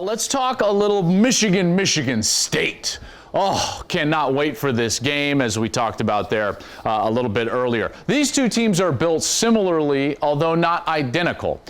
Let's talk a little Michigan State. Oh, cannot wait for this game, as we talked about there a little bit earlier. These two teams are built similarly, although not identical.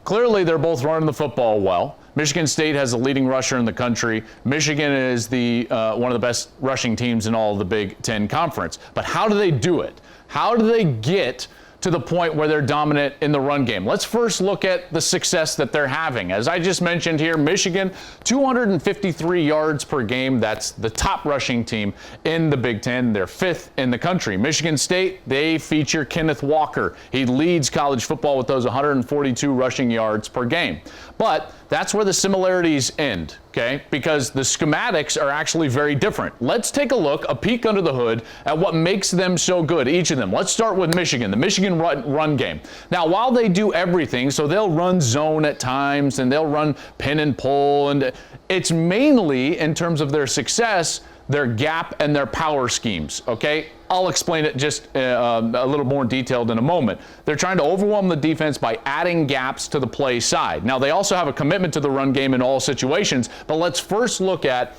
Clearly, they're both running the football well. Michigan State has the leading rusher in the country. Michigan is one of the best rushing teams in all of the Big Ten Conference. But how do they do it? How do they get to the point where they're dominant in the run game? Let's first look at the success that they're having. As I just mentioned here, Michigan, 253 yards per game. That's the top rushing team in the Big Ten. They're fifth in the country. Michigan State, they feature Kenneth Walker. He leads college football with those 142 rushing yards per game. But that's where the similarities end, okay? Because the schematics are actually very different. Let's take a peek under the hood at what makes them so good, each of them. Let's start with Michigan, the Michigan run game. Now, while they do everything, so they'll run zone at times and they'll run pin and pull, and it's mainly, in terms of their success, their gap and their power schemes, okay? I'll explain it just a little more detailed in a moment. They're trying to overwhelm the defense by adding gaps to the play side. Now, they also have a commitment to the run game in all situations, but let's first look at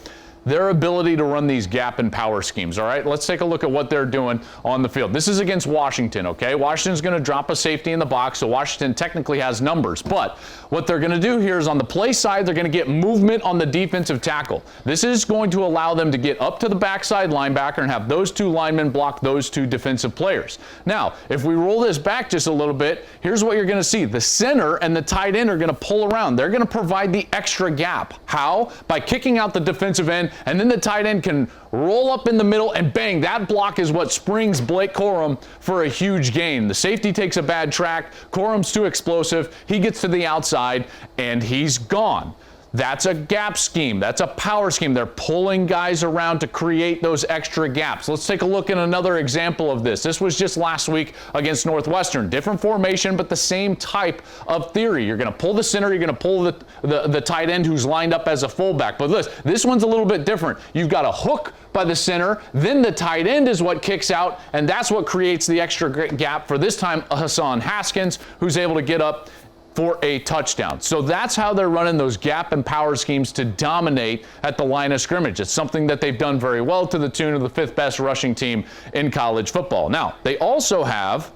their ability to run these gap and power schemes, all right? Let's take a look at what they're doing on the field. This is against Washington, okay? Washington's going to drop a safety in the box, so Washington technically has numbers. But what they're going to do here is on the play side, they're going to get movement on the defensive tackle. This is going to allow them to get up to the backside linebacker and have those two linemen block those two defensive players. Now, if we roll this back just a little bit, here's what you're going to see. The center and the tight end are going to pull around. They're going to provide the extra gap. How? By kicking out the defensive end, and then the tight end can roll up in the middle, and bang, that block is what springs Blake Corum for a huge gain. The safety takes a bad track. Corum's too explosive. He gets to the outside, and he's gone. That's a gap scheme. That's a power scheme. They're pulling guys around to create those extra gaps. Let's take a look at another example of this. This was just last week against Northwestern. Different formation, but the same type of theory. You're going to pull the center. You're going to pull the tight end who's lined up as a fullback. But this one's a little bit different. You've got a hook by the center. Then the tight end is what kicks out, and that's what creates the extra gap for this time Hassan Haskins, who's able to get up for a touchdown. So that's how they're running those gap and power schemes to dominate at the line of scrimmage. It's something that they've done very well, to the tune of the fifth best rushing team in college football. Now, they also have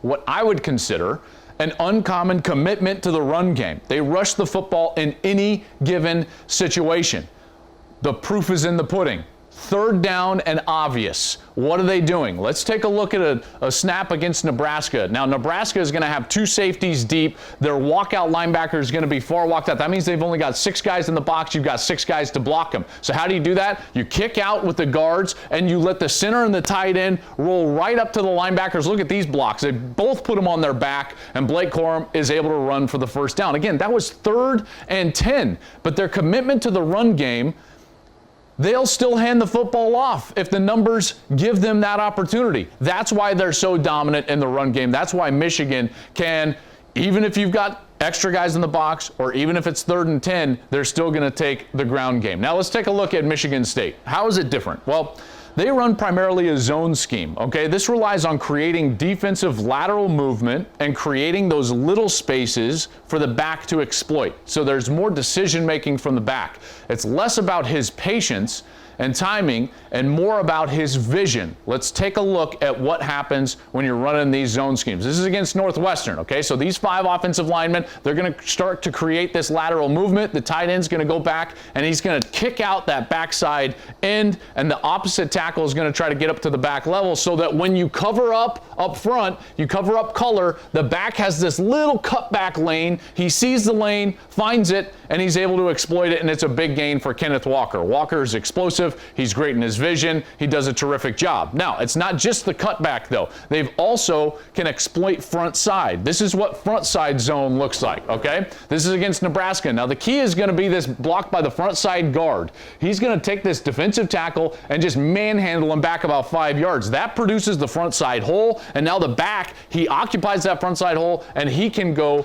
what I would consider an uncommon commitment to the run game. They rush the football in any given situation. The proof is in the pudding. Third down and obvious. What are they doing? Let's take a look at a snap against Nebraska. Now, Nebraska is going to have two safeties deep. Their walkout linebacker is going to be far walked out. That means they've only got 6 guys in the box. You've got 6 guys to block them. So how do you do that? You kick out with the guards, and you let the center and the tight end roll right up to the linebackers. Look at these blocks. They both put them on their back, and Blake Corum is able to run for the first down. Again, that was 3rd and 10. But their commitment to the run game, they'll still hand the football off if the numbers give them that opportunity. That's why they're so dominant in the run game. That's why Michigan can, even if you've got extra guys in the box, or even if it's 3rd and 10, they're still going to take the ground game. Now let's take a look at Michigan State. How is it different? Well, they run primarily a zone scheme, okay? This relies on creating defensive lateral movement and creating those little spaces for the back to exploit. So there's more decision-making from the back. It's less about his patience and timing and more about his vision. Let's take a look at what happens when you're running these zone schemes. This is against Northwestern, okay? So these 5 offensive linemen, they're going to start to create this lateral movement. The tight end's going to go back, and he's going to kick out that backside end, and the opposite tackle is going to try to get up to the back level, so that when you cover up front, you cover up color, the back has this little cutback lane. He sees the lane, finds it, and he's able to exploit it, and it's a big gain for Kenneth Walker. Walker is explosive. He's great in his vision. He does a terrific job. Now, it's not just the cutback, though. They've also can exploit front side. This is what front side zone looks like, okay? This is against Nebraska. Now, the key is going to be this block by the front side guard. He's going to take this defensive tackle and just manhandle him back about 5 yards. That produces the front side hole, and now the back, he occupies that front side hole, and he can go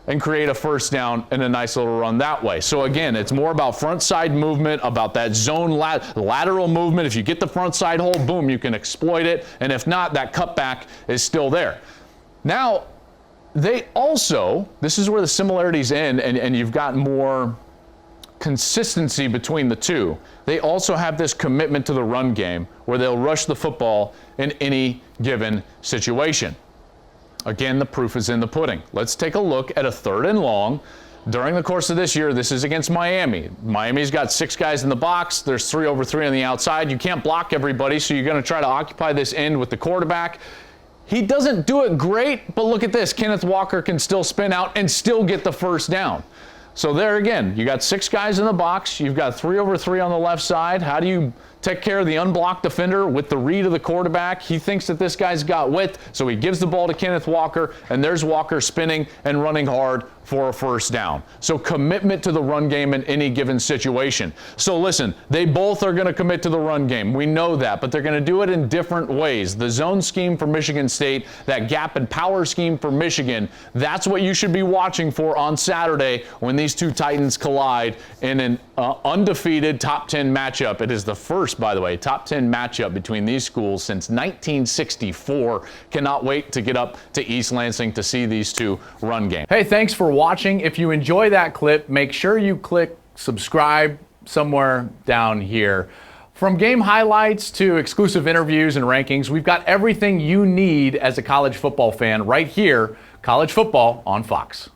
and create a first down and a nice little run that way. So again, it's more about front side movement, about that zone lateral movement. If you get the front side hole, boom, you can exploit it. And if not, that cutback is still there. Now, they also, this is where the similarities end, and you've got more consistency between the two, they also have this commitment to the run game where they'll rush the football in any given situation. Again, the proof is in the pudding. Let's take a look at a 3rd and long. During the course of this year, this is against Miami. Miami's got 6 guys in the box. There's 3 over 3 on the outside. You can't block everybody, so you're going to try to occupy this end with the quarterback. He doesn't do it great, but look at this. Kenneth Walker can still spin out and still get the first down. So there again, you got 6 guys in the box. You've got 3 over 3 on the left side. How do you take care of the unblocked defender with the read of the quarterback? He thinks that this guy's got width, so he gives the ball to Kenneth Walker, and there's Walker spinning and running hard for a first down. So commitment to the run game in any given situation. So listen, they both are going to commit to the run game. We know that, but they're going to do it in different ways. The zone scheme for Michigan State, that gap and power scheme for Michigan, that's what you should be watching for on Saturday when these two Titans collide in an undefeated top 10 matchup. It is the first, by the way, top 10 matchup between these schools since 1964. Cannot wait to get up to East Lansing to see these two run games. Hey, thanks for watching. If you enjoy that clip, make sure you click subscribe somewhere down here. From game highlights to exclusive interviews and rankings, we've got everything you need as a college football fan right here. College football on Fox.